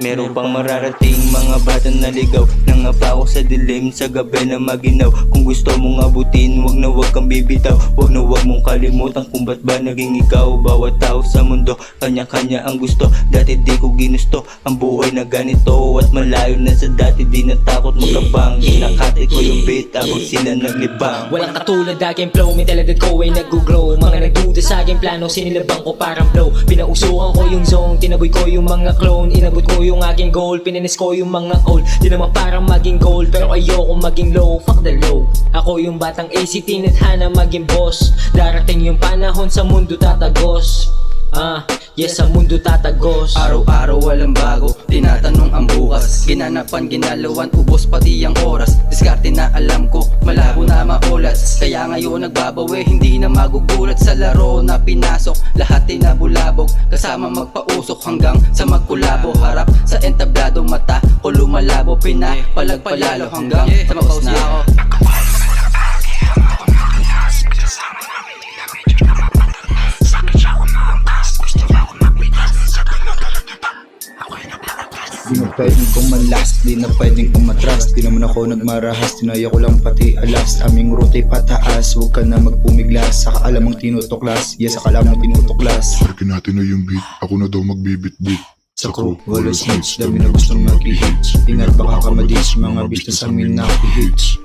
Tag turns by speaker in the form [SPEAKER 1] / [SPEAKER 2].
[SPEAKER 1] Meron pang mararating mga bata na ligaw. Nangapa ako sa dilim sa gabi na maginaw. Kung gusto mong abutin, wag na wag kang bibitaw. Wag na wag mong kalimutan kung ba't ba naging ikaw. Bawat tao sa mundo, kanya-kanya ang gusto. Dati di ko ginusto ang buhay na ganito. At malayo na sa dati, di natakot magkabang. Kinakati ko yung beat, ako sila naglibang.
[SPEAKER 2] Walang katulad aking flow, may talaga ko ay nag-grow. Mga nagduda sa aking plano, sinilabang ko parang blow. Pinausukan ko yung zone, tinaboy ko yung mga clone. Inabot ko yung aking goal, pininis ko yung mga old. Di naman parang maging gold, pero ayoko maging low. Fuck the low. Ako yung batang ACT, nathana maging boss. Darating yung panahon sa mundo tatagos. Yes, sa mundo tatagos.
[SPEAKER 3] Araw-araw walang bago, tinatanong ang bukas. Ginanapan, ginalawan, ubos pati ang oras. Diskarte na alam ko, malabo na maulat. Kaya ngayon nagbabawi, hindi na magugulat. Sa laro na pinasok, lahat ay nabulabog. Kasama magpausok hanggang sa magkulabo. Harap sa entablado, mata ko lumalabo. Pinapalagpalalo hanggang sa mapaus na ako.
[SPEAKER 4] Di na pwedeng kong malast, di na pwedeng kong matras. Di naman ako nagmarahas, tinaya ko lang pati alas. Aming route ay pataas, huwag ka na magpumiglas. Saka alam mong tinutuklas, yes saka alam mong tinutuklas.
[SPEAKER 5] Sarkin natin na yung beat, ako na daw magbibit-bit.
[SPEAKER 4] Sa crew, walo snitch, dami na gustong mag-hits. Ingat baka ka ma-ditch, mga business amin na hits.